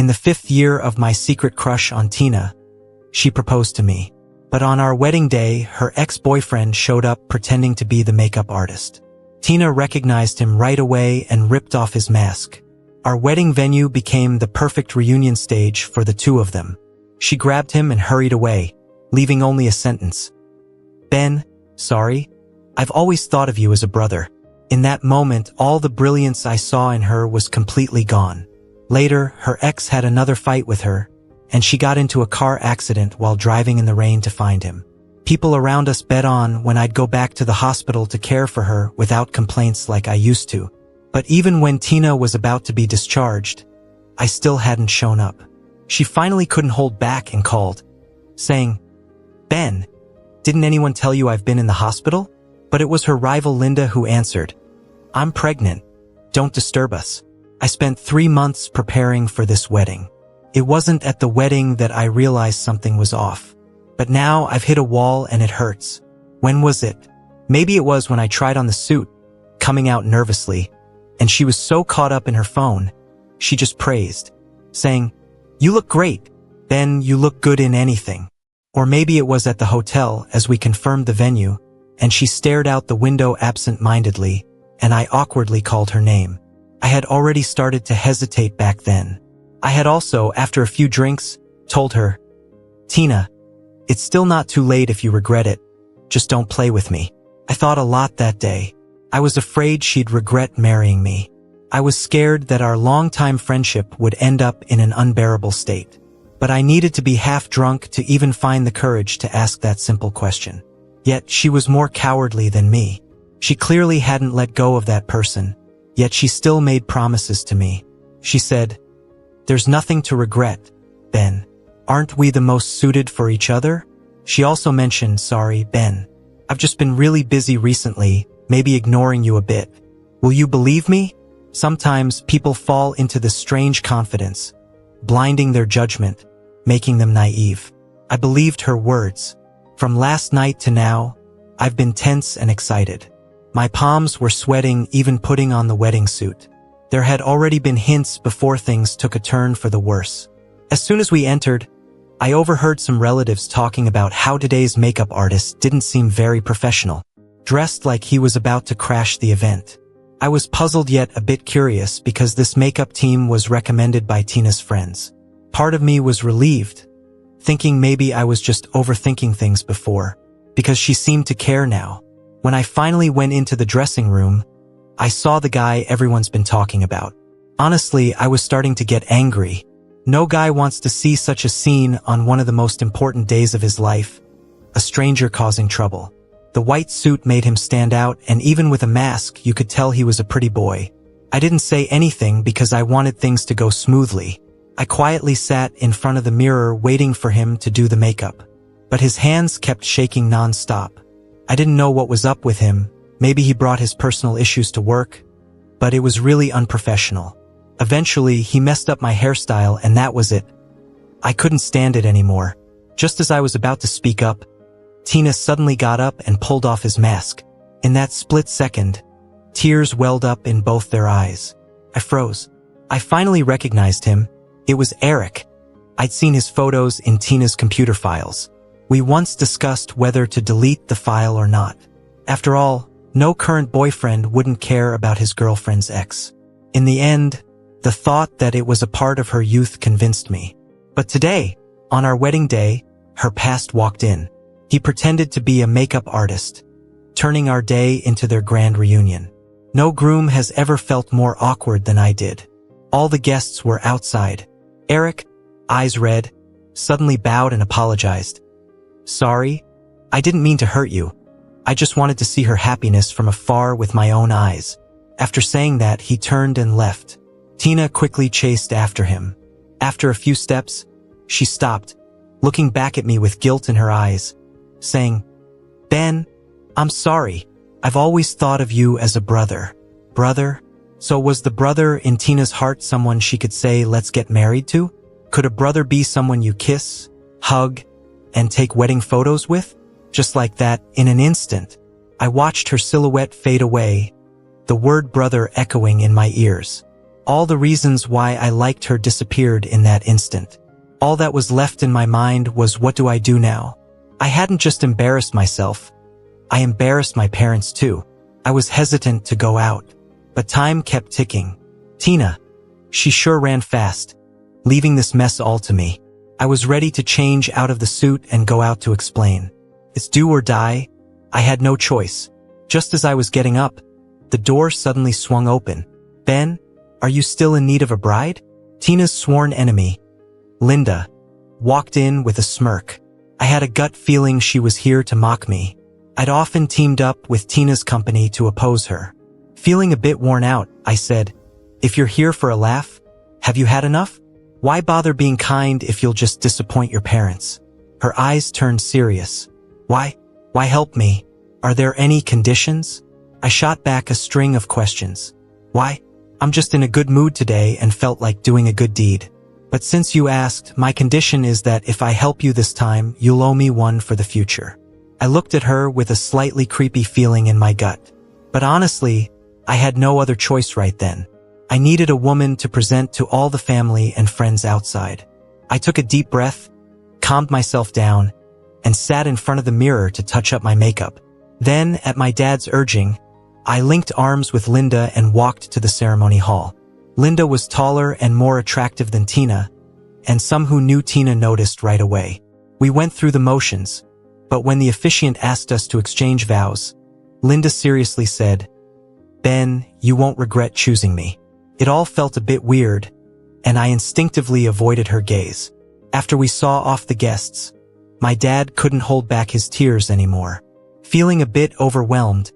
In the 5th year of my secret crush on Tina, she proposed to me. But on our wedding day, her ex-boyfriend showed up pretending to be the makeup artist. Tina recognized him right away and ripped off his mask. Our wedding venue became the perfect reunion stage for the two of them. She grabbed him and hurried away, leaving only a sentence. "Ben, sorry. I've always thought of you as a brother." In that moment, all the brilliance I saw in her was completely gone. Later, her ex had another fight with her, and she got into a car accident while driving in the rain to find him. People around us bet on when I'd go back to the hospital to care for her without complaints like I used to. But even when Tina was about to be discharged, I still hadn't shown up. She finally couldn't hold back and called, saying, "Ben, didn't anyone tell you I've been in the hospital?" But it was her rival Linda who answered, "I'm pregnant. Don't disturb us." I spent 3 months preparing for this wedding. It wasn't at the wedding that I realized something was off. But now I've hit a wall and it hurts. When was it? Maybe it was when I tried on the suit, coming out nervously, and she was so caught up in her phone, she just praised, saying, "You look great. Ben, you look good in anything." Or maybe it was at the hotel as we confirmed the venue, and she stared out the window absent-mindedly, and I awkwardly called her name. I had already started to hesitate back then. I had also, after a few drinks, told her, "Tina, it's still not too late if you regret it. Just don't play with me." I thought a lot that day. I was afraid she'd regret marrying me. I was scared that our long-time friendship would end up in an unbearable state. But I needed to be half drunk to even find the courage to ask that simple question. Yet she was more cowardly than me. She clearly hadn't let go of that person, yet she still made promises to me. She said, "There's nothing to regret, Ben. Aren't we the most suited for each other?" She also mentioned, "Sorry, Ben. I've just been really busy recently, maybe ignoring you a bit. Will you believe me? Sometimes people fall into this strange confidence, blinding their judgment, making them naive." I believed her words. From last night to now, I've been tense and excited. My palms were sweating even putting on the wedding suit. There had already been hints before things took a turn for the worse. As soon as we entered, I overheard some relatives talking about how today's makeup artist didn't seem very professional, dressed like he was about to crash the event. I was puzzled yet a bit curious because this makeup team was recommended by Tina's friends. Part of me was relieved, thinking maybe I was just overthinking things before, because she seemed to care now. When I finally went into the dressing room, I saw the guy everyone's been talking about. Honestly, I was starting to get angry. No guy wants to see such a scene on one of the most important days of his life, a stranger causing trouble. The white suit made him stand out, and even with a mask, you could tell he was a pretty boy. I didn't say anything because I wanted things to go smoothly. I quietly sat in front of the mirror waiting for him to do the makeup. But his hands kept shaking non-stop. I didn't know what was up with him. Maybe he brought his personal issues to work, but it was really unprofessional. Eventually, he messed up my hairstyle, and that was it. I couldn't stand it anymore. Just as I was about to speak up, Tina suddenly got up and pulled off his mask. In that split second, tears welled up in both their eyes. I froze. I finally recognized him. It was Eric. I'd seen his photos in Tina's computer files. We once discussed whether to delete the file or not. After all, no current boyfriend wouldn't care about his girlfriend's ex. In the end, the thought that it was a part of her youth convinced me. But today, on our wedding day, her past walked in. He pretended to be a makeup artist, turning our day into their grand reunion. No groom has ever felt more awkward than I did. All the guests were outside. Eric, eyes red, suddenly bowed and apologized. "Sorry, I didn't mean to hurt you. I just wanted to see her happiness from afar with my own eyes." After saying that, he turned and left. Tina quickly chased after him. After a few steps, she stopped, looking back at me with guilt in her eyes, saying, "Ben, I'm sorry. I've always thought of you as a brother." Brother? So was the brother in Tina's heart someone she could say, "Let's get married" to? Could a brother be someone you kiss, hug, and take wedding photos with? Just like that, in an instant, I watched her silhouette fade away, the word brother echoing in my ears. All the reasons why I liked her disappeared in that instant. All that was left in my mind was, what do I do now? I hadn't just embarrassed myself. I embarrassed my parents too. I was hesitant to go out. But time kept ticking. Tina. She sure ran fast, leaving this mess all to me. I was ready to change out of the suit and go out to explain. It's do or die. I had no choice. Just as I was getting up, the door suddenly swung open. Ben, are you still in need of a bride? Tina's sworn enemy, Linda, walked in with a smirk. I had a gut feeling she was here to mock me. I'd often teamed up with Tina's company to oppose her. Feeling a bit worn out, I said, if you're here for a laugh, have you had enough? Why bother being kind if you'll just disappoint your parents? Her eyes turned serious. Why help me? Are there any conditions? I shot back a string of questions. Why? I'm just in a good mood today and felt like doing a good deed. But since you asked, my condition is that if I help you this time, you'll owe me one for the future. I looked at her with a slightly creepy feeling in my gut. But honestly, I had no other choice right then. I needed a woman to present to all the family and friends outside. I took a deep breath, calmed myself down, and sat in front of the mirror to touch up my makeup. Then, at my dad's urging, I linked arms with Linda and walked to the ceremony hall. Linda was taller and more attractive than Tina, and some who knew Tina noticed right away. We went through the motions, but when the officiant asked us to exchange vows, Linda seriously said, Ben, you won't regret choosing me. It all felt a bit weird, and I instinctively avoided her gaze. After we saw off the guests, my dad couldn't hold back his tears anymore. Feeling a bit overwhelmed,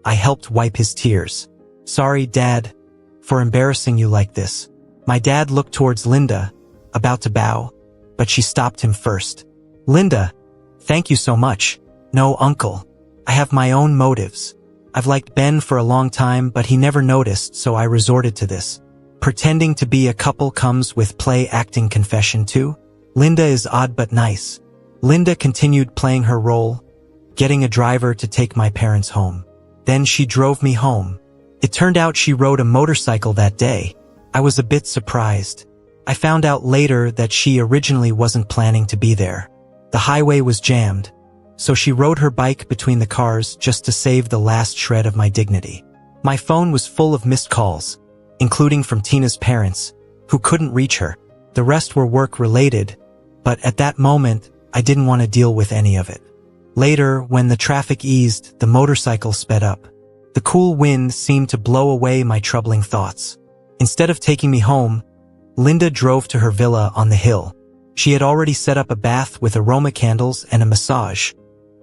I helped wipe his tears. Sorry, Dad, for embarrassing you like this. My dad looked towards Linda, about to bow, but she stopped him first. Linda, thank you so much. No, Uncle. I have my own motives. I've liked Ben for a long time, but he never noticed, so I resorted to this. Pretending to be a couple comes with play acting confession too. Linda is odd but nice. Linda continued playing her role, getting a driver to take my parents home. Then she drove me home. It turned out she rode a motorcycle that day. I was a bit surprised. I found out later that she originally wasn't planning to be there. The highway was jammed, so she rode her bike between the cars just to save the last shred of my dignity. My phone was full of missed calls, including from Tina's parents, who couldn't reach her. The rest were work-related, but at that moment, I didn't want to deal with any of it. Later, when the traffic eased, the motorcycle sped up. The cool wind seemed to blow away my troubling thoughts. Instead of taking me home, Linda drove to her villa on the hill. She had already set up a bath with aroma candles and a massage.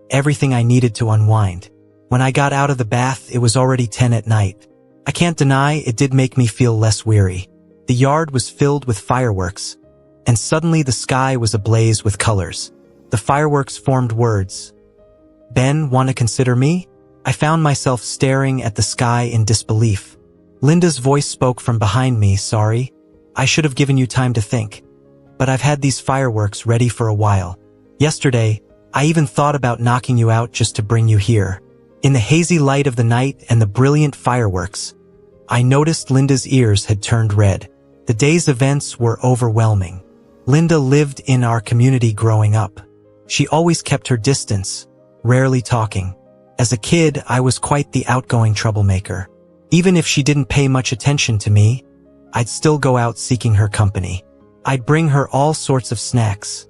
Everything I needed to unwind. When I got out of the bath, it was already 10 at night. I can't deny it did make me feel less weary. The yard was filled with fireworks, and suddenly the sky was ablaze with colors. The fireworks formed words. Ben, want to consider me? I found myself staring at the sky in disbelief. Linda's voice spoke from behind me. Sorry, I should have given you time to think. But I've had these fireworks ready for a while. Yesterday, I even thought about knocking you out just to bring you here. In the hazy light of the night and the brilliant fireworks, I noticed Linda's ears had turned red. The day's events were overwhelming. Linda lived in our community growing up. She always kept her distance, rarely talking. As a kid, I was quite the outgoing troublemaker. Even if she didn't pay much attention to me, I'd still go out seeking her company. I'd bring her all sorts of snacks.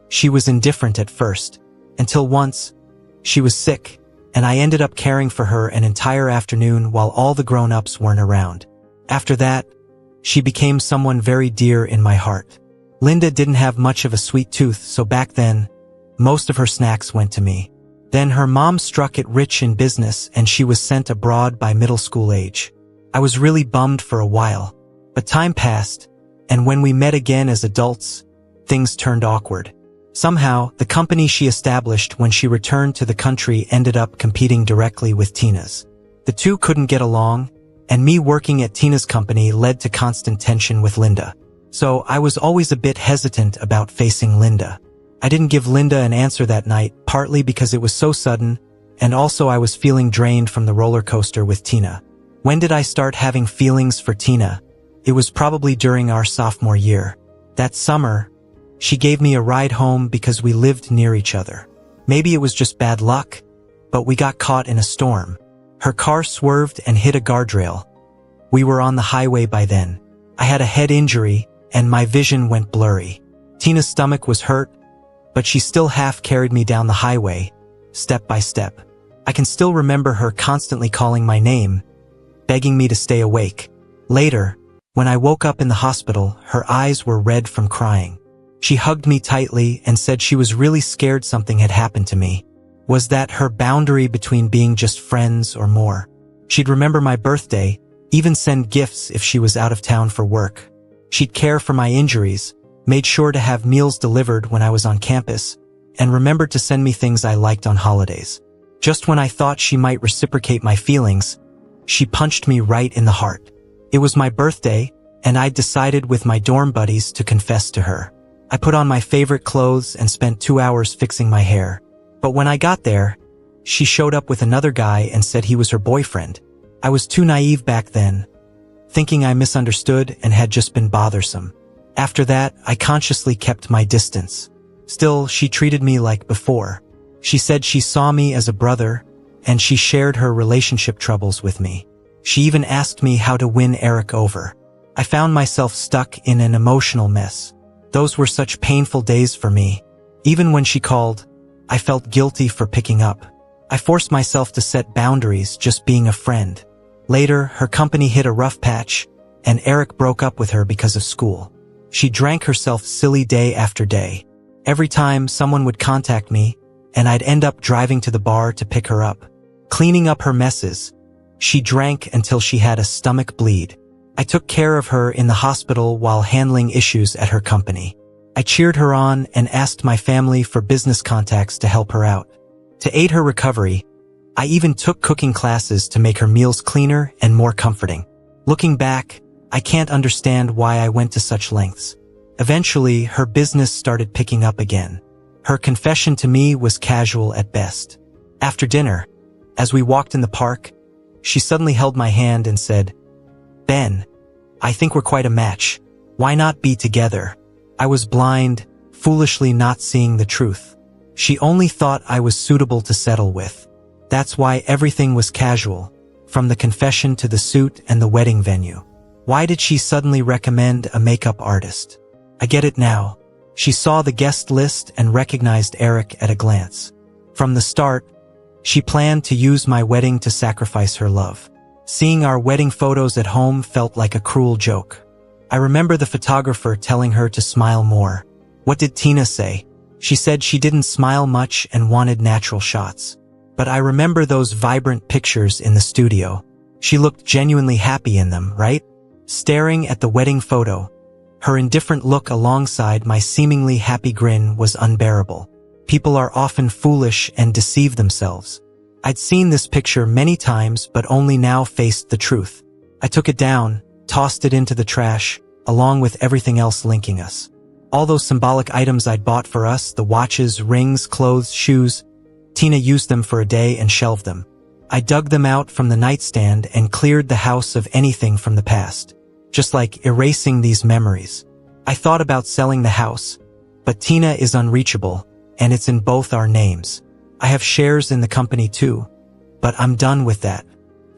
She was indifferent at first, until once, she was sick, and I ended up caring for her an entire afternoon while all the grown-ups weren't around. After that, she became someone very dear in my heart. Linda didn't have much of a sweet tooth, so back then, most of her snacks went to me. Then her mom struck it rich in business and she was sent abroad by middle school age. I was really bummed for a while, but time passed, and when we met again as adults, things turned awkward. Somehow, the company she established when she returned to the country ended up competing directly with Tina's. The two couldn't get along, and me working at Tina's company led to constant tension with Linda. So I was always a bit hesitant about facing Linda. I didn't give Linda an answer that night, partly because it was so sudden, and also I was feeling drained from the roller coaster with Tina. When did I start having feelings for Tina? It was probably during our sophomore year. That summer, she gave me a ride home because we lived near each other. Maybe it was just bad luck, but we got caught in a storm. Her car swerved and hit a guardrail. We were on the highway by then. I had a head injury, and my vision went blurry. Tina's stomach was hurt, but she still half carried me down the highway, step by step. I can still remember her constantly calling my name, begging me to stay awake. Later, when I woke up in the hospital, her eyes were red from crying. She hugged me tightly and said she was really scared something had happened to me. Was that her boundary between being just friends or more? She'd remember my birthday, even send gifts if she was out of town for work. She'd care for my injuries, made sure to have meals delivered when I was on campus, and remembered to send me things I liked on holidays. Just when I thought she might reciprocate my feelings, she punched me right in the heart. It was my birthday, and I'd decided with my dorm buddies to confess to her. I put on my favorite clothes and spent 2 hours fixing my hair. But when I got there, she showed up with another guy and said he was her boyfriend. I was too naive back then, thinking I misunderstood and had just been bothersome. After that, I consciously kept my distance. Still, she treated me like before. She said she saw me as a brother, and she shared her relationship troubles with me. She even asked me how to win Eric over. I found myself stuck in an emotional mess. Those were such painful days for me. Even when she called, I felt guilty for picking up. I forced myself to set boundaries, just being a friend. Later, her company hit a rough patch, and Eric broke up with her because of school. She drank herself silly day after day. Every time someone would contact me, and I'd end up driving to the bar to pick her up. Cleaning up her messes, she drank until she had a stomach bleed. I took care of her in the hospital while handling issues at her company. I cheered her on and asked my family for business contacts to help her out. To aid her recovery, I even took cooking classes to make her meals cleaner and more comforting. Looking back, I can't understand why I went to such lengths. Eventually, her business started picking up again. Her confession to me was casual at best. After dinner, as we walked in the park, she suddenly held my hand and said, "Ben, I think we're quite a match. Why not be together?" I was blind, foolishly not seeing the truth. She only thought I was suitable to settle with. That's why everything was casual, from the confession to the suit and the wedding venue. Why did she suddenly recommend a makeup artist? I get it now. She saw the guest list and recognized Eric at a glance. From the start, she planned to use my wedding to sacrifice her love. Seeing our wedding photos at home felt like a cruel joke. I remember the photographer telling her to smile more. What did Tina say? She said she didn't smile much and wanted natural shots. But I remember those vibrant pictures in the studio. She looked genuinely happy in them, right? Staring at the wedding photo, her indifferent look alongside my seemingly happy grin was unbearable. People are often foolish and deceive themselves. I'd seen this picture many times but only now faced the truth. I took it down, tossed it into the trash, along with everything else linking us. All those symbolic items I'd bought for us, the watches, rings, clothes, shoes, Tina used them for a day and shelved them. I dug them out from the nightstand and cleared the house of anything from the past, just like erasing these memories. I thought about selling the house, but Tina is unreachable, and it's in both our names. I have shares in the company too, but I'm done with that.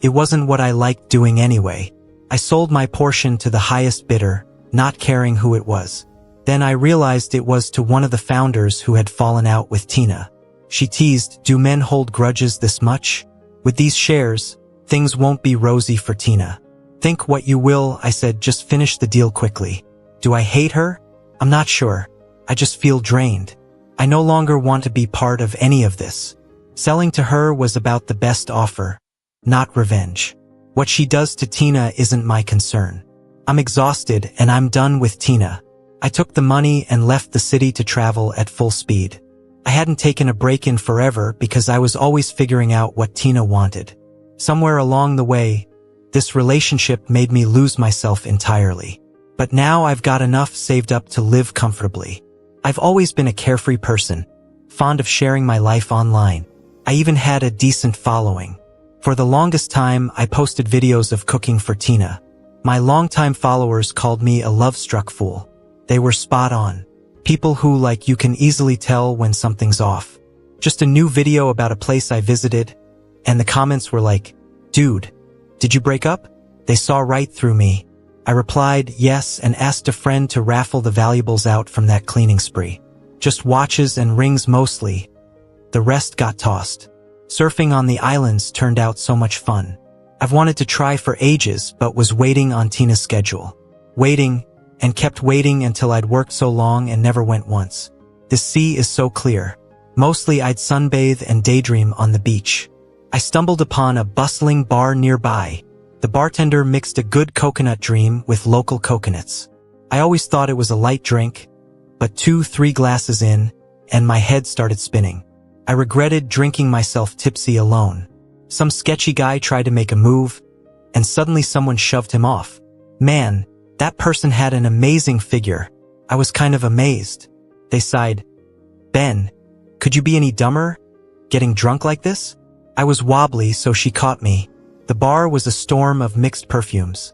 It wasn't what I liked doing anyway. I sold my portion to the highest bidder, not caring who it was. Then I realized it was to one of the founders who had fallen out with Tina. She teased, "Do men hold grudges this much? With these shares, things won't be rosy for Tina." "Think what you will," I said, "just finish the deal quickly." Do I hate her? I'm not sure. I just feel drained. I no longer want to be part of any of this. Selling to her was about the best offer, not revenge. What she does to Tina isn't my concern. I'm exhausted and I'm done with Tina. I took the money and left the city to travel at full speed. I hadn't taken a break in forever because I was always figuring out what Tina wanted. Somewhere along the way, this relationship made me lose myself entirely. But now I've got enough saved up to live comfortably. I've always been a carefree person, fond of sharing my life online. I even had a decent following. For the longest time, I posted videos of cooking for Tina. My longtime followers called me a love-struck fool. They were spot on. People who, like, you can easily tell when something's off. Just a new video about a place I visited, and the comments were like, "Dude, did you break up?" They saw right through me. I replied yes and asked a friend to raffle the valuables out from that cleaning spree. Just watches and rings mostly. The rest got tossed. Surfing on the islands turned out so much fun. I've wanted to try for ages, but was waiting on Tina's schedule. Waiting, and kept waiting until I'd worked so long and never went once. The sea is so clear. Mostly I'd sunbathe and daydream on the beach. I stumbled upon a bustling bar nearby. The bartender mixed a good coconut dream with local coconuts. I always thought it was a light drink, but 2-3 glasses in, and my head started spinning. I regretted drinking myself tipsy alone. Some sketchy guy tried to make a move, and suddenly someone shoved him off. Man, that person had an amazing figure. I was kind of amazed. They sighed. "Ben, could you be any dumber? Getting drunk like this?" I was wobbly, so she caught me. The bar was a storm of mixed perfumes.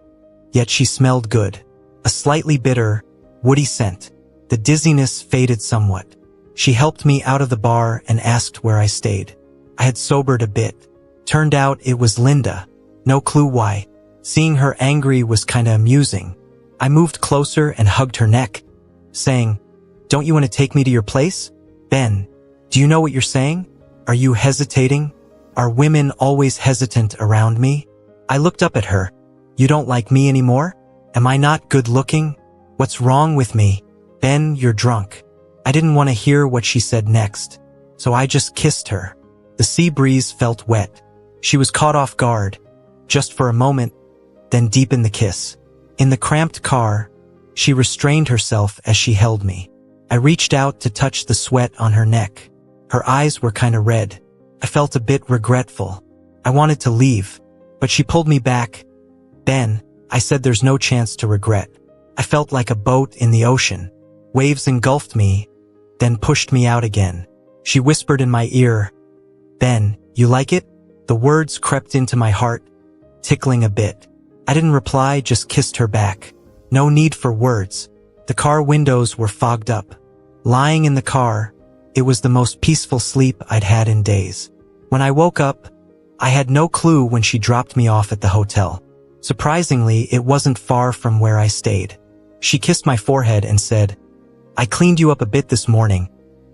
Yet she smelled good. A slightly bitter, woody scent. The dizziness faded somewhat. She helped me out of the bar and asked where I stayed. I had sobered a bit. Turned out it was Linda. No clue why. Seeing her angry was kinda amusing. I moved closer and hugged her neck, saying, "Don't you want to take me to your place?" "Ben, do you know what you're saying? Are you hesitating? Are women always hesitant around me?" I looked up at her. "You don't like me anymore? Am I not good looking? What's wrong with me?" "Ben, you're drunk." I didn't want to hear what she said next, so I just kissed her. The sea breeze felt wet. She was caught off guard, just for a moment, then deepened the kiss. In the cramped car, she restrained herself as she held me. I reached out to touch the sweat on her neck. Her eyes were kinda red. I felt a bit regretful. I wanted to leave, but she pulled me back. "Ben," I said, "there's no chance to regret." I felt like a boat in the ocean. Waves engulfed me, then pushed me out again. She whispered in my ear, "Ben, you like it?" The words crept into my heart, tickling a bit. I didn't reply, just kissed her back. No need for words. The car windows were fogged up. Lying in the car, it was the most peaceful sleep I'd had in days. When I woke up, I had no clue when she dropped me off at the hotel. Surprisingly, it wasn't far from where I stayed. She kissed my forehead and said, "I cleaned you up a bit this morning.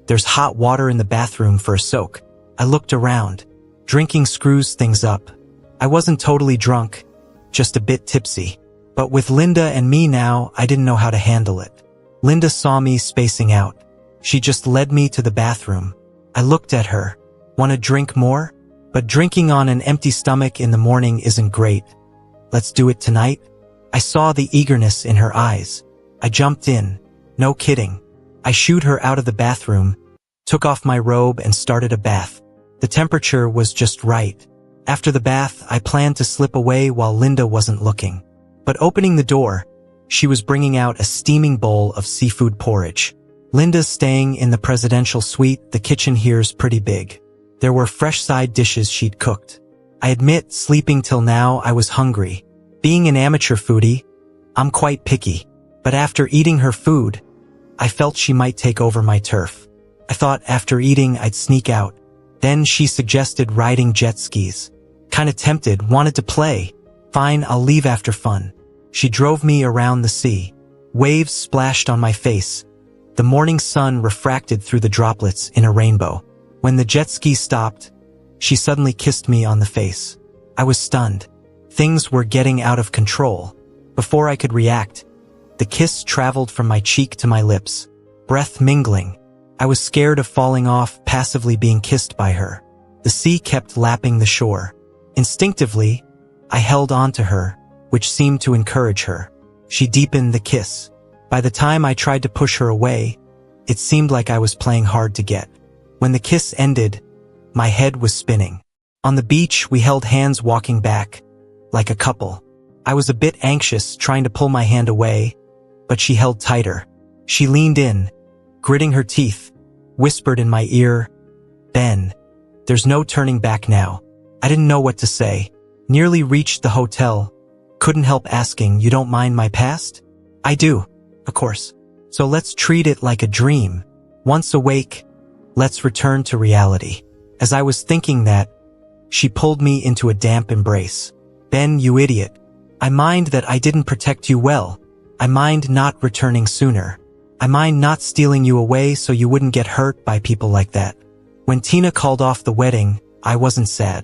There's hot water in the bathroom for a soak." I looked around. Drinking screws things up. I wasn't totally drunk, just a bit tipsy. But with Linda and me now, I didn't know how to handle it. Linda saw me spacing out. She just led me to the bathroom. I looked at her. "Want to drink more? But drinking on an empty stomach in the morning isn't great. Let's do it tonight?" I saw the eagerness in her eyes. I jumped in. No kidding. I shooed her out of the bathroom, took off my robe and started a bath. The temperature was just right. After the bath, I planned to slip away while Linda wasn't looking. But opening the door, she was bringing out a steaming bowl of seafood porridge. Linda's staying in the presidential suite. The kitchen here's pretty big. There were fresh side dishes she'd cooked. I admit, sleeping till now, I was hungry. Being an amateur foodie, I'm quite picky. But after eating her food, I felt she might take over my turf. I thought after eating I'd sneak out. Then she suggested riding jet skis. Kinda tempted, wanted to play. Fine, I'll leave after fun. She drove me around the sea. Waves splashed on my face. The morning sun refracted through the droplets in a rainbow. When the jet ski stopped, she suddenly kissed me on the face. I was stunned. Things were getting out of control. Before I could react, the kiss traveled from my cheek to my lips, breath mingling. I was scared of falling off, passively being kissed by her. The sea kept lapping the shore. Instinctively, I held on to her, which seemed to encourage her. She deepened the kiss. By the time I tried to push her away, it seemed like I was playing hard to get. When the kiss ended, my head was spinning. On the beach, we held hands walking back, like a couple. I was a bit anxious, trying to pull my hand away, but she held tighter. She leaned in, gritting her teeth, whispered in my ear, "Ben, there's no turning back now." I didn't know what to say. Nearly reached the hotel, couldn't help asking, "You don't mind my past?" "I do, of course. So let's treat it like a dream. Once awake, let's return to reality." As I was thinking that, she pulled me into a damp embrace. "Ben, you idiot. I mind that I didn't protect you well. I mind not returning sooner. I mind not stealing you away so you wouldn't get hurt by people like that." When Tina called off the wedding, I wasn't sad.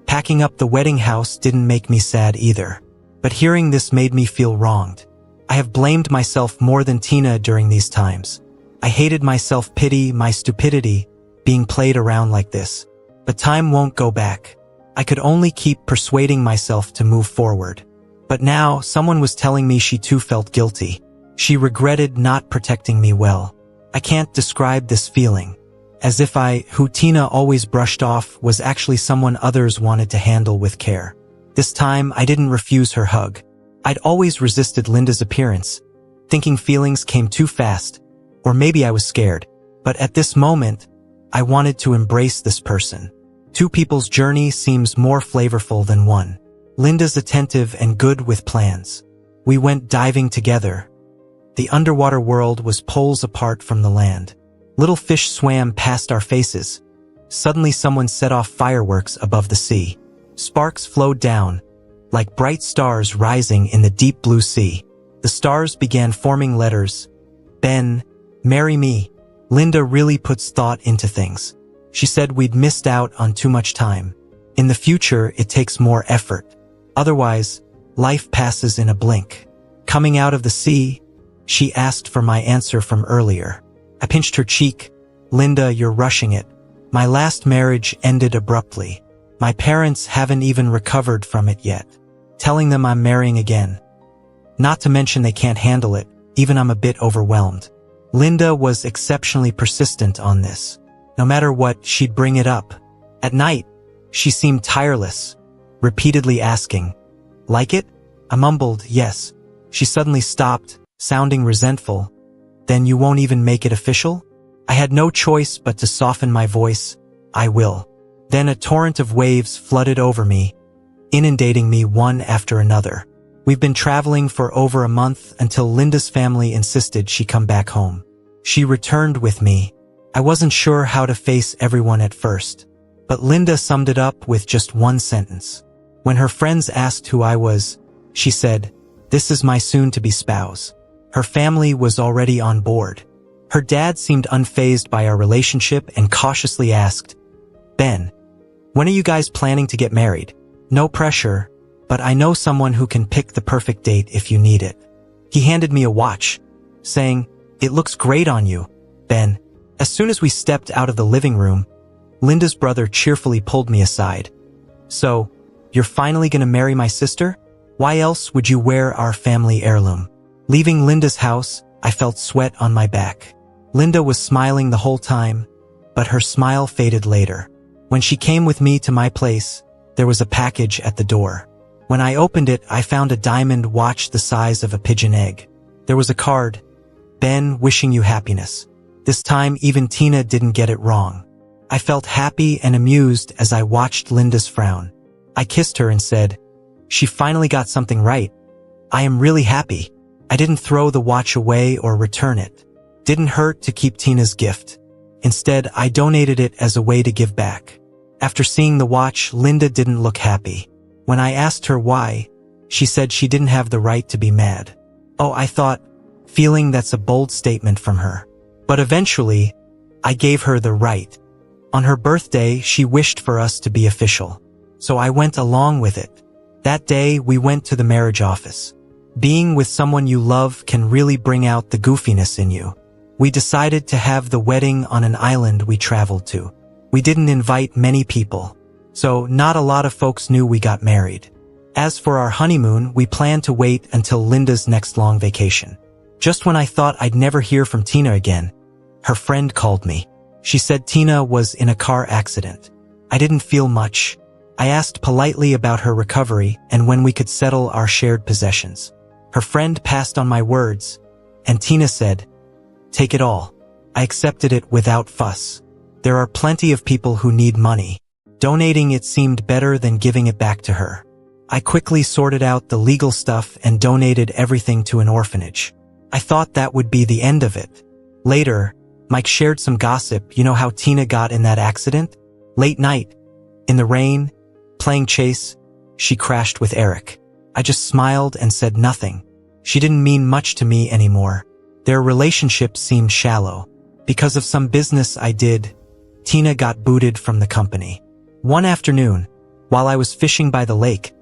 Packing up the wedding house didn't make me sad either. But hearing this made me feel wronged. I have blamed myself more than Tina during these times. I hated my self-pity, my stupidity, being played around like this. But time won't go back. I could only keep persuading myself to move forward. But now, someone was telling me she too felt guilty. She regretted not protecting me well. I can't describe this feeling. As if who Tina always brushed off, was actually someone others wanted to handle with care. This time, I didn't refuse her hug. I'd always resisted Linda's appearance, thinking feelings came too fast, or maybe I was scared. But at this moment, I wanted to embrace this person. Two people's journey seems more flavorful than one. Linda's attentive and good with plans. We went diving together. The underwater world was poles apart from the land. Little fish swam past our faces. Suddenly someone set off fireworks above the sea. Sparks flowed down, like bright stars rising in the deep blue sea. The stars began forming letters. "Ben, marry me." Linda really puts thought into things. She said we'd missed out on too much time. In the future, it takes more effort. Otherwise, life passes in a blink. Coming out of the sea, she asked for my answer from earlier. I pinched her cheek. "Linda, you're rushing it. My last marriage ended abruptly. My parents haven't even recovered from it yet. Telling them I'm marrying again. Not to mention they can't handle it, even I'm a bit overwhelmed." Linda was exceptionally persistent on this. No matter what, she'd bring it up. At night, she seemed tireless, repeatedly asking, "Like it?" I mumbled, "Yes." She suddenly stopped, sounding resentful. "Then you won't even make it official?" I had no choice but to soften my voice. "I will." Then a torrent of waves flooded over me, inundating me one after another. We've been traveling for over a month until Linda's family insisted she come back home. She returned with me. I wasn't sure how to face everyone at first, but Linda summed it up with just one sentence. When her friends asked who I was, she said, "This is my soon-to-be spouse." Her family was already on board. Her dad seemed unfazed by our relationship and cautiously asked, "Ben, when are you guys planning to get married?" "No pressure, but I know someone who can pick the perfect date if you need it." He handed me a watch, saying, "It looks great on you, Ben." As soon as we stepped out of the living room, Linda's brother cheerfully pulled me aside. "So, you're finally gonna marry my sister? Why else would you wear our family heirloom?" Leaving Linda's house, I felt sweat on my back. Linda was smiling the whole time, but her smile faded later. When she came with me to my place, there was a package at the door. When I opened it, I found a diamond watch the size of a pigeon egg. There was a card, "Ben, wishing you happiness." This time, even Tina didn't get it wrong. I felt happy and amused as I watched Linda's frown. I kissed her and said, "She finally got something right. I am really happy." I didn't throw the watch away or return it. Didn't hurt to keep Tina's gift. Instead, I donated it as a way to give back. After seeing the watch, Linda didn't look happy. When I asked her why, she said she didn't have the right to be mad. Oh, I thought, feeling that's a bold statement from her. But eventually, I gave her the right. On her birthday, she wished for us to be official. So I went along with it. That day, we went to the marriage office. Being with someone you love can really bring out the goofiness in you. We decided to have the wedding on an island we traveled to. We didn't invite many people, so not a lot of folks knew we got married. As for our honeymoon, we planned to wait until Linda's next long vacation. Just when I thought I'd never hear from Tina again, her friend called me. She said Tina was in a car accident. I didn't feel much. I asked politely about her recovery and when we could settle our shared possessions. Her friend passed on my words, and Tina said, "Take it all." I accepted it without fuss. There are plenty of people who need money. Donating it seemed better than giving it back to her. I quickly sorted out the legal stuff and donated everything to an orphanage. I thought that would be the end of it. Later, Mike shared some gossip. You know how Tina got in that accident? Late night, in the rain, playing chase, she crashed with Eric. I just smiled and said nothing. She didn't mean much to me anymore. Their relationship seemed shallow. Because of some business I did, Tina got booted from the company. One afternoon, while I was fishing by the lake,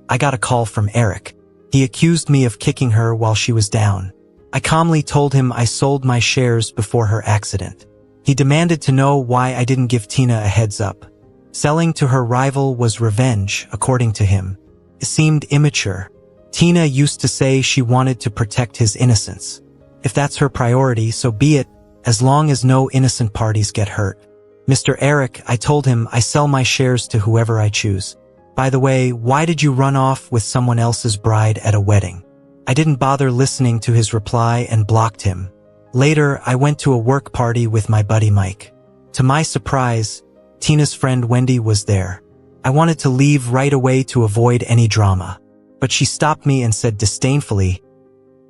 I got a call from Eric. He accused me of kicking her while she was down. I calmly told him I sold my shares before her accident. He demanded to know why I didn't give Tina a heads up. Selling to her rival was revenge, according to him. It seemed immature. Tina used to say she wanted to protect his innocence. If that's her priority, so be it, as long as no innocent parties get hurt. Mr. Eric, I told him I sell my shares to whoever I choose. By the way, why did you run off with someone else's bride at a wedding? I didn't bother listening to his reply and blocked him. Later, I went to a work party with my buddy Mike. To my surprise, Tina's friend Wendy was there. I wanted to leave right away to avoid any drama. But she stopped me and said disdainfully,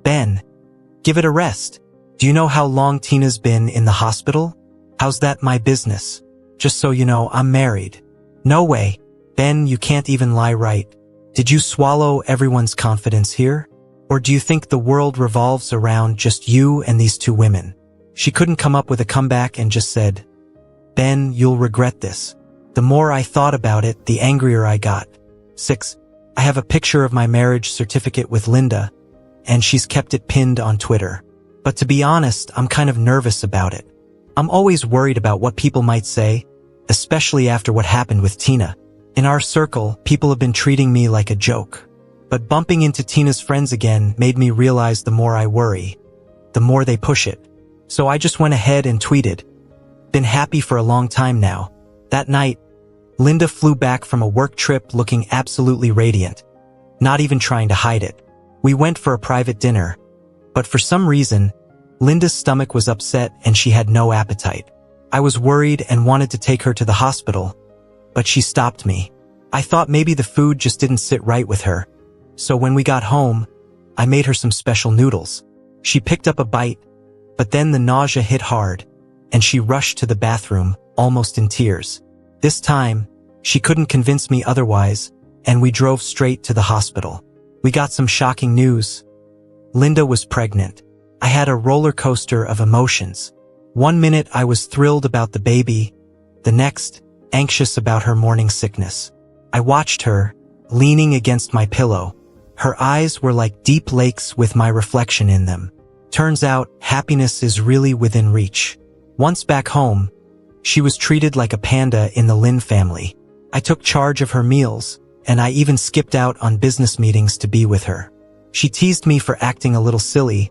"Ben, give it a rest. Do you know how long Tina's been in the hospital? How's that my business? Just so you know, I'm married." "No way. Ben, you can't even lie, right? Did you swallow everyone's confidence here? Or do you think the world revolves around just you and these two women?" She couldn't come up with a comeback and just said, "Ben, you'll regret this." The more I thought about it, the angrier I got. 6. I have a picture of my marriage certificate with Linda, and she's kept it pinned on Twitter. But to be honest, I'm kind of nervous about it. I'm always worried about what people might say, especially after what happened with Tina. In our circle, people have been treating me like a joke. But bumping into Tina's friends again made me realize the more I worry, the more they push it. So I just went ahead and tweeted, "Been happy for a long time now." That night, Linda flew back from a work trip looking absolutely radiant, not even trying to hide it. We went for a private dinner, but for some reason, Linda's stomach was upset and she had no appetite. I was worried and wanted to take her to the hospital, but she stopped me. I thought maybe the food just didn't sit right with her. So when we got home, I made her some special noodles. She picked up a bite, but then the nausea hit hard, and she rushed to the bathroom, almost in tears. This time, she couldn't convince me otherwise, and we drove straight to the hospital. We got some shocking news. Linda was pregnant. I had a roller coaster of emotions. One minute I was thrilled about the baby, the next, anxious about her morning sickness. I watched her, leaning against my pillow. Her eyes were like deep lakes with my reflection in them. Turns out, happiness is really within reach. Once back home, she was treated like a panda in the Lin family. I took charge of her meals, and I even skipped out on business meetings to be with her. She teased me for acting a little silly,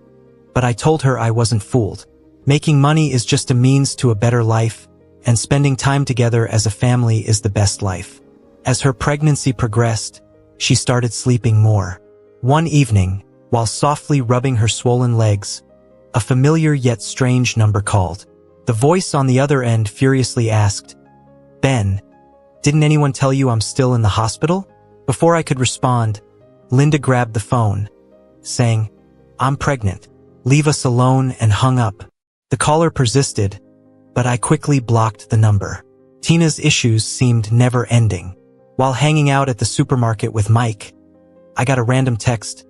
but I told her I wasn't fooled. Making money is just a means to a better life, and spending time together as a family is the best life. As her pregnancy progressed, she started sleeping more. One evening, while softly rubbing her swollen legs, a familiar yet strange number called. The voice on the other end furiously asked, "Ben, didn't anyone tell you I'm still in the hospital?" Before I could respond, Linda grabbed the phone, saying, "I'm pregnant. Leave us alone," and hung up. The caller persisted, but I quickly blocked the number. Tina's issues seemed never-ending. While hanging out at the supermarket with Mike, I got a random text,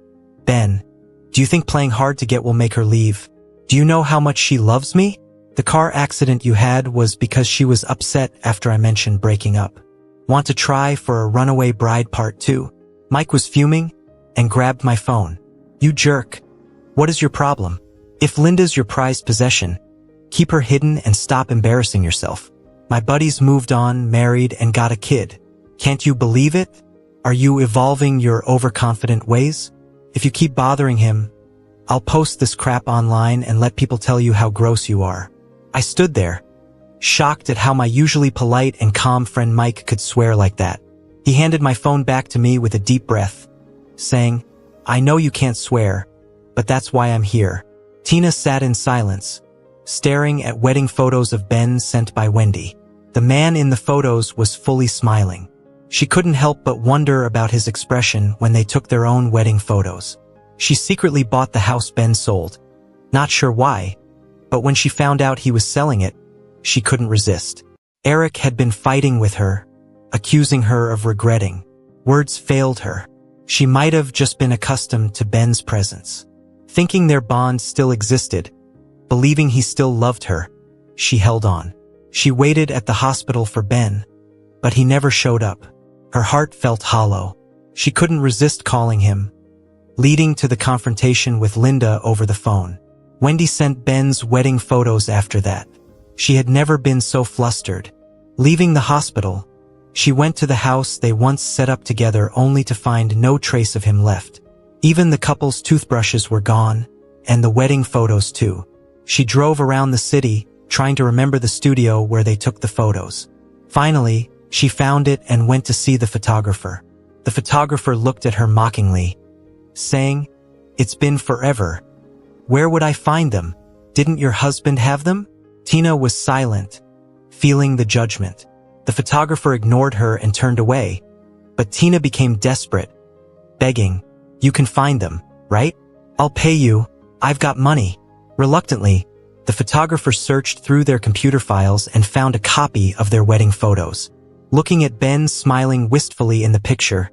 "Ben, do you think playing hard to get will make her leave? Do you know how much she loves me? The car accident you had was because she was upset after I mentioned breaking up. Want to try for a runaway bride part 2? Mike was fuming and grabbed my phone. "You jerk. What is your problem? If Linda's your prized possession, keep her hidden and stop embarrassing yourself. My buddies moved on, married, and got a kid. Can't you believe it? Are you evolving your overconfident ways? If you keep bothering him, I'll post this crap online and let people tell you how gross you are." I stood there, shocked at how my usually polite and calm friend Mike could swear like that. He handed my phone back to me with a deep breath, saying, "I know you can't swear, but that's why I'm here." Tina sat in silence, staring at wedding photos of Ben sent by Wendy. The man in the photos was fully smiling. She couldn't help but wonder about his expression when they took their own wedding photos. She secretly bought the house Ben sold. Not sure why, but when she found out he was selling it, she couldn't resist. Eric had been fighting with her, accusing her of regretting. Words failed her. She might have just been accustomed to Ben's presence. Thinking their bond still existed, believing he still loved her, she held on. She waited at the hospital for Ben, but he never showed up. Her heart felt hollow. She couldn't resist calling him, leading to the confrontation with Linda over the phone. Wendy sent Ben's wedding photos after that. She had never been so flustered. Leaving the hospital, she went to the house they once set up together only to find no trace of him left. Even the couple's toothbrushes were gone, and the wedding photos too. She drove around the city, trying to remember the studio where they took the photos. Finally, she found it and went to see the photographer. The photographer looked at her mockingly, saying, "It's been forever. Where would I find them? Didn't your husband have them?" Tina was silent, feeling the judgment. The photographer ignored her and turned away, but Tina became desperate, begging, "You can find them, right? I'll pay you. I've got money." Reluctantly, the photographer searched through their computer files and found a copy of their wedding photos. Looking at Ben smiling wistfully in the picture,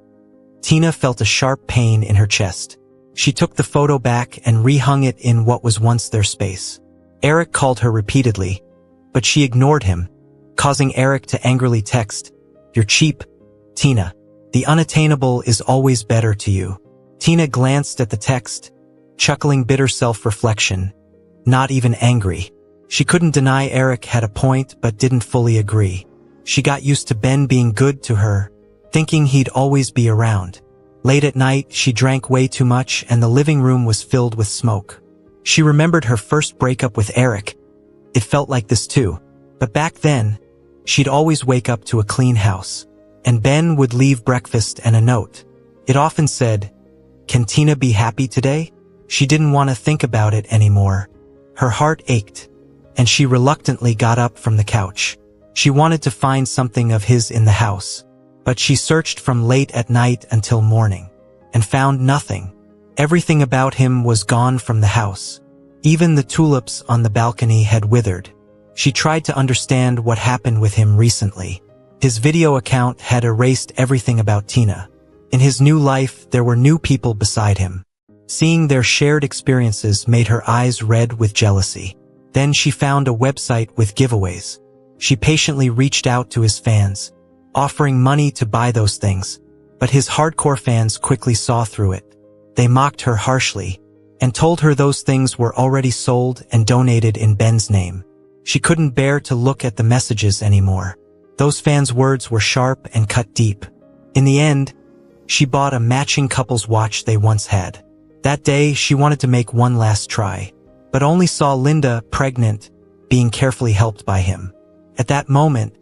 Tina felt a sharp pain in her chest. She took the photo back and rehung it in what was once their space. Eric called her repeatedly, but she ignored him, causing Eric to angrily text, "You're cheap, Tina. The unattainable is always better to you." Tina glanced at the text, chuckling bitter self-reflection, not even angry. She couldn't deny Eric had a point but didn't fully agree. She got used to Ben being good to her, thinking he'd always be around. Late at night, she drank way too much and the living room was filled with smoke. She remembered her first breakup with Eric. It felt like this too. But back then, she'd always wake up to a clean house, and Ben would leave breakfast and a note. It often said, "Can Tina be happy today?" She didn't want to think about it anymore. Her heart ached, and she reluctantly got up from the couch. She wanted to find something of his in the house, but she searched from late at night until morning, and found nothing. Everything about him was gone from the house. Even the tulips on the balcony had withered. She tried to understand what happened with him recently. His video account had erased everything about Tina. In his new life, there were new people beside him. Seeing their shared experiences made her eyes red with jealousy. Then she found a website with giveaways. She patiently reached out to his fans, offering money to buy those things, but his hardcore fans quickly saw through it. They mocked her harshly, and told her those things were already sold and donated in Ben's name. She couldn't bear to look at the messages anymore. Those fans' words were sharp and cut deep. In the end, she bought a matching couple's watch they once had. That day, she wanted to make one last try, but only saw Linda, pregnant, being carefully helped by him. At that moment,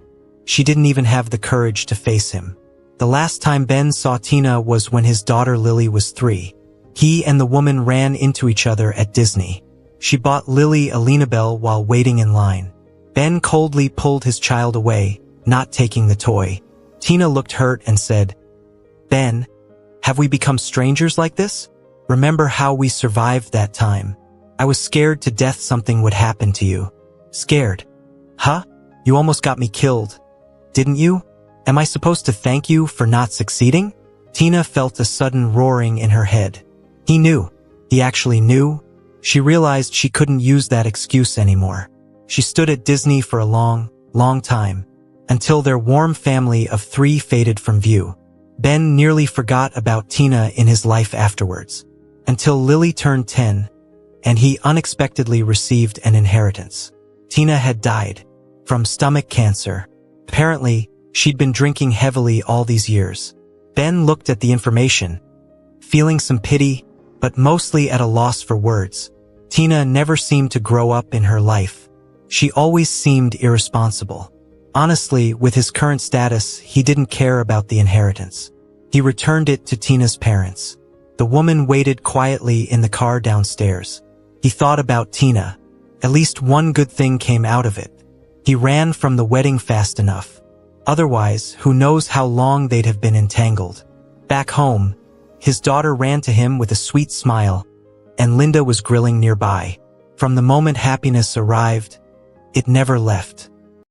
she didn't even have the courage to face him. The last time Ben saw Tina was when his daughter Lily was 3. He and the woman ran into each other at Disney. She bought Lily a Lena-Bell while waiting in line. Ben coldly pulled his child away, not taking the toy. Tina looked hurt and said, "Ben, have we become strangers like this? Remember how we survived that time? I was scared to death something would happen to you." "Scared? Huh? You almost got me killed, didn't you? Am I supposed to thank you for not succeeding?" Tina felt a sudden roaring in her head. He knew. He actually knew. She realized she couldn't use that excuse anymore. She stood at Disney for a long, long time, until their warm family of 3 faded from view. Ben nearly forgot about Tina in his life afterwards, until Lily turned 10, and he unexpectedly received an inheritance. Tina had died from stomach cancer. Apparently, she'd been drinking heavily all these years. Ben looked at the information, feeling some pity, but mostly at a loss for words. Tina never seemed to grow up in her life. She always seemed irresponsible. Honestly, with his current status, he didn't care about the inheritance. He returned it to Tina's parents. The woman waited quietly in the car downstairs. He thought about Tina. At least one good thing came out of it. He ran from the wedding fast enough. Otherwise, who knows how long they'd have been entangled. Back home, his daughter ran to him with a sweet smile, and Linda was grilling nearby. From the moment happiness arrived, it never left.